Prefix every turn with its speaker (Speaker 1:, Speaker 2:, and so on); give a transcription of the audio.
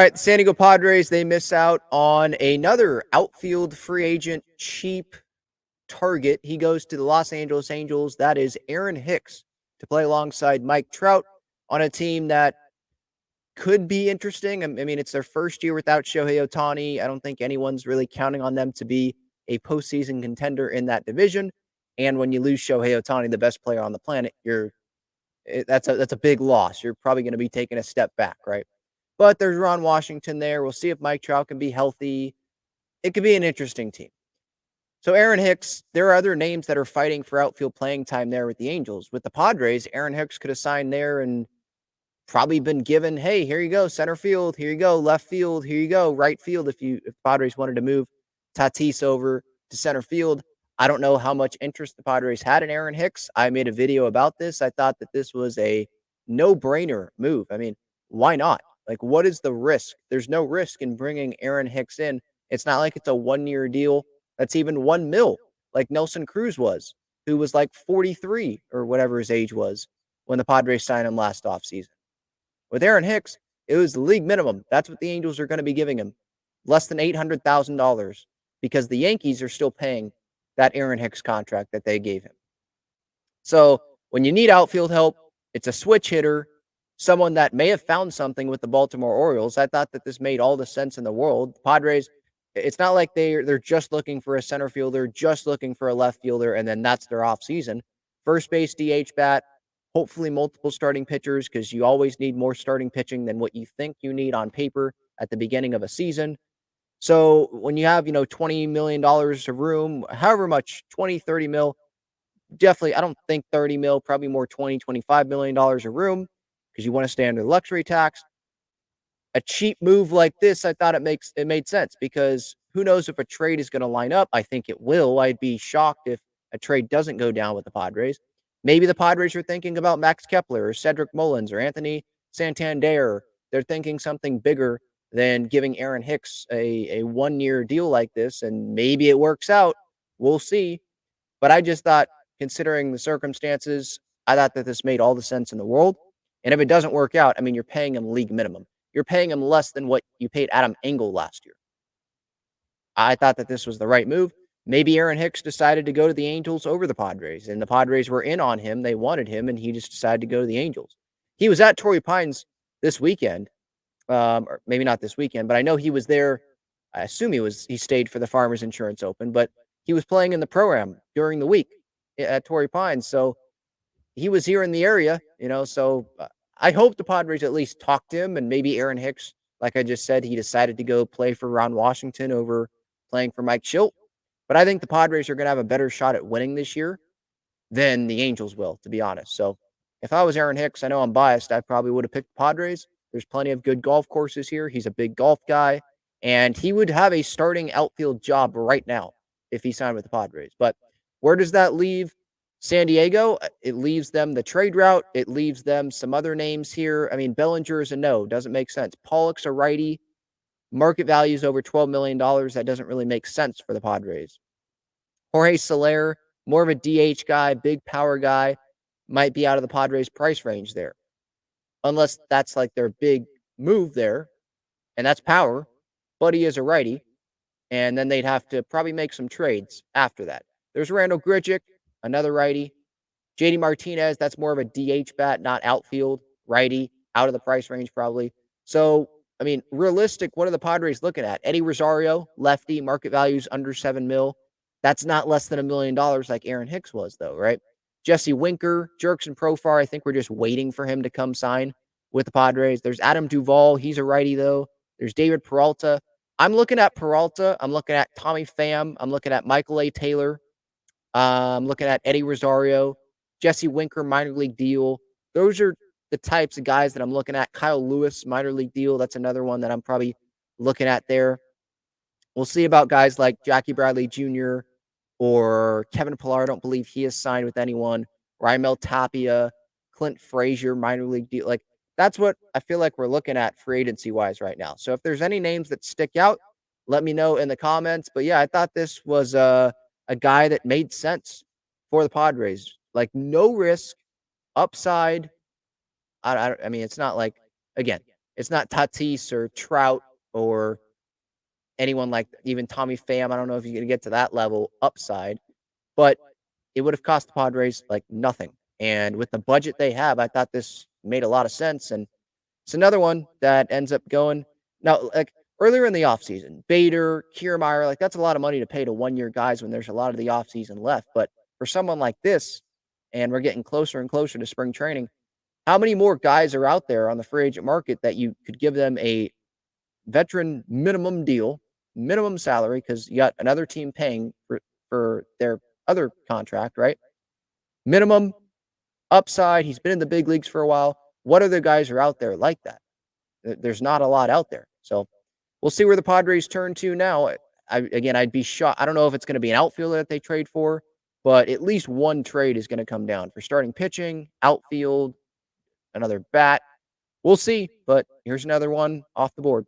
Speaker 1: All right, the San Diego Padres, they miss out on another outfield free agent cheap target. He goes to the Los Angeles Angels. That is Aaron Hicks to play alongside Mike Trout on a team that could be interesting. I mean, it's their first year without Shohei Ohtani. I don't think anyone's really counting on them to be a postseason contender in that division. And when you lose Shohei Ohtani, the best player on the planet, that's a big loss. You're probably going to be taking a step back, right? But there's Ron Washington there. We'll see if Mike Trout can be healthy. It could be an interesting team. So Aaron Hicks, there are other names that are fighting for outfield playing time there with the Angels. With the Padres, Aaron Hicks could have signed there and probably been given, hey, here you go, center field, here you go, left field, here you go, right field. If Padres wanted to move Tatis over to center field, I don't know how much interest the Padres had in Aaron Hicks. I made a video about this. I thought that this was a no-brainer move. I mean, why not? Like, what is the risk? There's no risk in bringing Aaron Hicks in. It's not like it's a one-year deal that's even $1 million, like Nelson Cruz was, who was like 43 or whatever his age was when the Padres signed him last offseason. With Aaron Hicks, it was the league minimum. That's what the Angels are going to be giving him. Less than $800,000 because the Yankees are still paying that Aaron Hicks contract that they gave him. So when you need outfield help, it's a switch hitter, someone that may have found something with the Baltimore Orioles. I thought that this made all the sense in the world. The Padres, it's not like they're just looking for a center fielder, just looking for a left fielder, and then that's their offseason. First base DH bat, hopefully multiple starting pitchers because you always need more starting pitching than what you think you need on paper at the beginning of a season. So when you have, $20 million of room, however much, 20, 30 mil, definitely, I don't think 30 mil, probably more 20, $25 million of room because you want to stay under the luxury tax. A cheap move like this, I thought it made sense because who knows if a trade is going to line up. I think it will. I'd be shocked if a trade doesn't go down with the Padres. Maybe the Padres are thinking about Max Kepler or Cedric Mullins or Anthony Santander. They're thinking something bigger than giving Aaron Hicks a one-year deal like this, and maybe it works out. We'll see. But I just thought, considering the circumstances, I thought that this made all the sense in the world. And if it doesn't work out, I mean, you're paying him league minimum. You're paying him less than what you paid Adam Engel last year. I thought that this was the right move. Maybe Aaron Hicks decided to go to the Angels over the Padres, and the Padres were in on him. They wanted him, and he just decided to go to the Angels. He was at Torrey Pines this weekend, or maybe not this weekend, but I know he was there. I assume he stayed for the Farmers Insurance Open, but he was playing in the program during the week at Torrey Pines. So he was here in the area, so I hope the Padres at least talked to him, and maybe Aaron Hicks, like I just said, he decided to go play for Ron Washington over playing for Mike Schilt. But I think the Padres are going to have a better shot at winning this year than the Angels will, to be honest. So if I was Aaron Hicks, I know I'm biased, I probably would have picked the Padres. There's plenty of good golf courses here. He's a big golf guy, and he would have a starting outfield job right now if he signed with the Padres. But where does that leave San Diego? It leaves them the trade route. It leaves them some other names here. I mean, Bellinger is a no. Doesn't make sense. Pollock's a righty. Market value is over $12 million. That doesn't really make sense for the Padres. Jorge Soler, more of a DH guy, big power guy, might be out of the Padres' price range there. Unless that's like their big move there, and that's power. But he is a righty. And then they'd have to probably make some trades after that. There's Randall Grichuk, another righty. JD Martinez, that's more of a DH bat, not outfield, righty, out of the price range probably. So, I mean, realistic, what are the Padres looking at? Eddie Rosario, lefty, market values under $7 million. That's not less than $1 million like Aaron Hicks was, though, right? Jesse Winker, Jerkson Profar, I think we're just waiting for him to come sign with the Padres. There's Adam Duvall. He's a righty, though. There's David Peralta. I'm looking at Peralta. I'm looking at Tommy Pham. I'm looking at Michael A. Taylor. I'm looking at Eddie Rosario, Jesse Winker, minor league deal. Those are the types of guys that I'm looking at. Kyle Lewis, minor league deal. That's another one that I'm probably looking at there. We'll see about guys like Jackie Bradley Jr. or Kevin Pillar. I don't believe he has signed with anyone. Raimel Tapia, Clint Frazier, minor league deal. Like, that's what I feel like we're looking at free agency-wise right now. So if there's any names that stick out, let me know in the comments. But, yeah, I thought this was a guy that made sense for the Padres. Like, no risk, upside. I mean, it's not like, again, It's not Tatis or Trout or anyone like even Tommy Pham. I don't know if you're going to get to that level upside, but it would have cost the Padres like nothing. And with the budget they have, I thought this made a lot of sense. And it's another one that ends up going now, like earlier in the offseason, Bader, Kiermaier, like that's a lot of money to pay to 1 year guys when there's a lot of the offseason left. But for someone like this, and we're getting closer and closer to spring training, how many more guys are out there on the free agent market that you could give them a veteran minimum deal, minimum salary, because you got another team paying for their other contract, right? Minimum upside. He's been in the big leagues for a while. What other guys are out there like that? There's not a lot out there. So we'll see where the Padres turn to now. Again, I'd be shocked. I don't know if it's going to be an outfielder that they trade for, but at least one trade is going to come down for starting pitching, outfield, another bat. We'll see, but here's another one off the board.